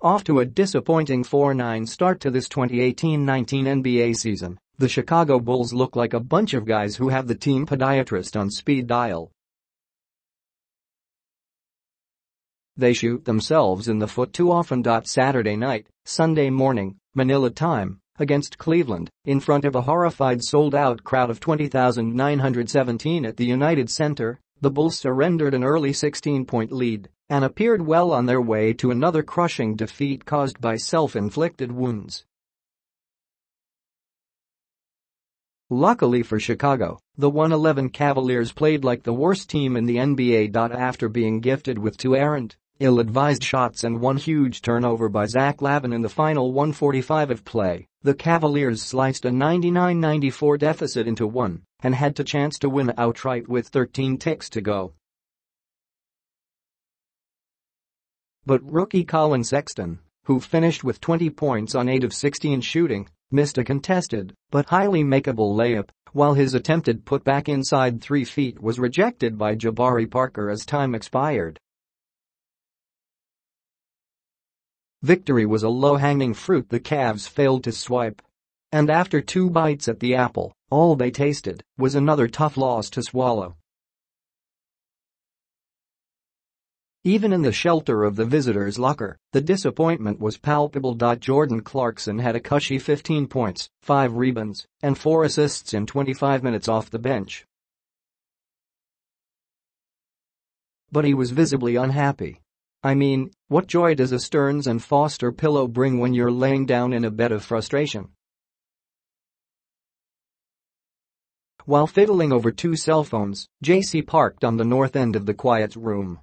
Off to a disappointing 4-9 start to this 2018-19 NBA season, the Chicago Bulls look like a bunch of guys who have the team podiatrist on speed dial. They shoot themselves in the foot too often. Saturday night, Sunday morning, Manila time, against Cleveland, in front of a horrified sold-out crowd of 20,917 at the United Center, the Bulls surrendered an early 16-point lead and appeared well on their way to another crushing defeat caused by self-inflicted wounds. Luckily for Chicago, the 111 Cavaliers played like the worst team in the NBA. After being gifted with two errant, ill-advised shots and one huge turnover by Zach Lavine in the final 1:45 of play, the Cavaliers sliced a 99-94 deficit into one and had a chance to win outright with 13 ticks to go. But rookie Collin Sexton, who finished with 20 points on 8 of 16 shooting, missed a contested but highly makeable layup, while his attempted putback inside 3 feet was rejected by Jabari Parker as time expired. Victory was a low-hanging fruit the Cavs failed to swipe. And after 2 bites at the apple, all they tasted was another tough loss to swallow. Even in the shelter of the visitors' locker, the disappointment was palpable. Jordan Clarkson had a cushy 15 points, 5 rebounds, and 4 assists in 25 minutes off the bench. But he was visibly unhappy. I mean, what joy does a Stearns and Foster pillow bring when you're laying down in a bed of frustration? While fiddling over 2 cell phones, JC parked on the north end of the quiet room.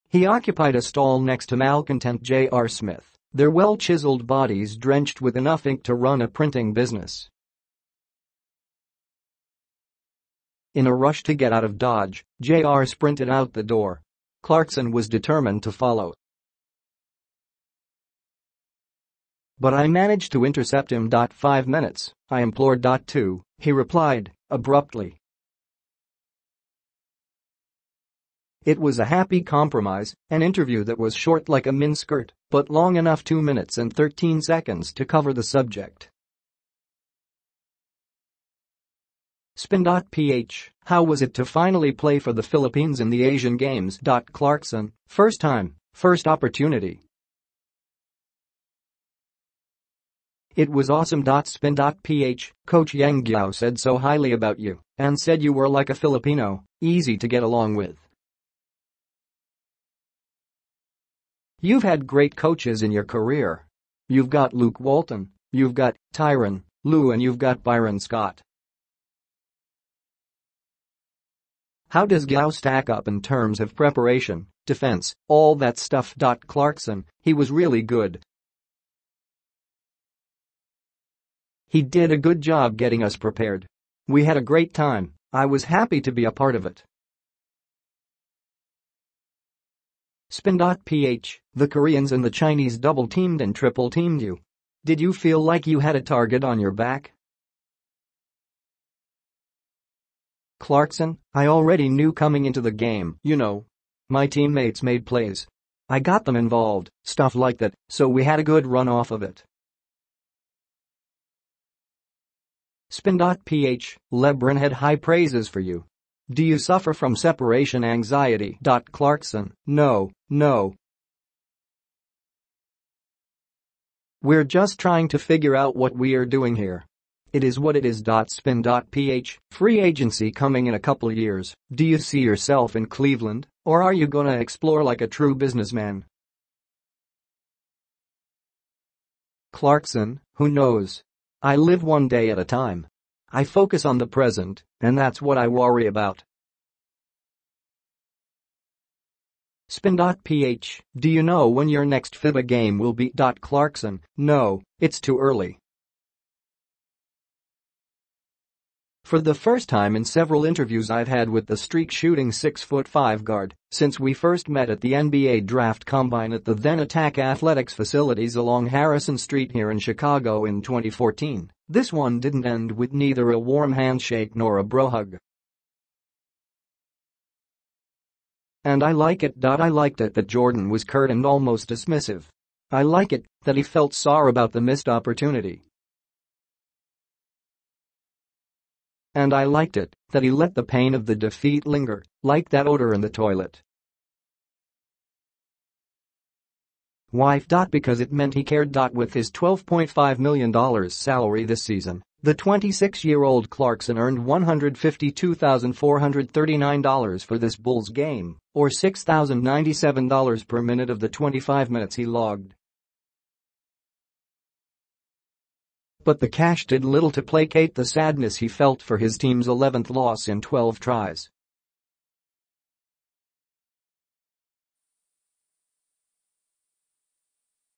He occupied a stall next to malcontent J.R. Smith, their well-chiseled bodies drenched with enough ink to run a printing business. In a rush to get out of Dodge, J.R. sprinted out the door. Clarkson was determined to follow. But I managed to intercept him. 5 minutes, I implored. 2, he replied, abruptly. It was a happy compromise, an interview that was short like a miniskirt, but long enough 2 minutes and 13 seconds to cover the subject. Spin.ph, how was it to finally play for the Philippines in the Asian Games? Clarkson, first time, first opportunity. It was awesome. Spin.ph, Coach Yang Guiao said so highly about you and said you were like a Filipino, easy to get along with. You've had great coaches in your career. You've got Luke Walton, you've got Tyronn Lue, and you've got Byron Scott. How does Guiao stack up in terms of preparation, defense, all that stuff? Clarkson, he was really good. He did a good job getting us prepared. We had a great time, I was happy to be a part of it. Spin.ph, the Koreans and the Chinese double-teamed and triple-teamed you. Did you feel like you had a target on your back? Clarkson, I already knew coming into the game, you know. My teammates made plays. I got them involved, stuff like that, so we had a good run off of it. Spin.ph, LeBron had high praises for you. Do you suffer from separation anxiety? Clarkson, no. We're just trying to figure out what we are doing here. It is what it is. Spin.ph, free agency coming in a couple years. Do you see yourself in Cleveland, or are you gonna explore like a true businessman? Clarkson, who knows? I live one day at a time. I focus on the present, and that's what I worry about. Spin.ph, do you know when your next FIBA game will be? Clarkson, no, it's too early. For the first time in several interviews I've had with the streak-shooting 6'5" guard, since we first met at the NBA Draft Combine at the then Attack Athletics facilities along Harrison Street here in Chicago in 2014, this one didn't end with neither a warm handshake nor a bro hug. And I like it. I liked it that Jordan was curt and almost dismissive. I like it that he felt sorry about the missed opportunity. And I liked it that he let the pain of the defeat linger, like that odor in the toilet. Why? Because it meant he cared. With his $12.5 million salary this season, the 26-year-old Clarkson earned $152,439 for this Bulls game, or $6,097 per minute of the 25 minutes he logged. But the cash did little to placate the sadness he felt for his team's 11th loss in 12 tries.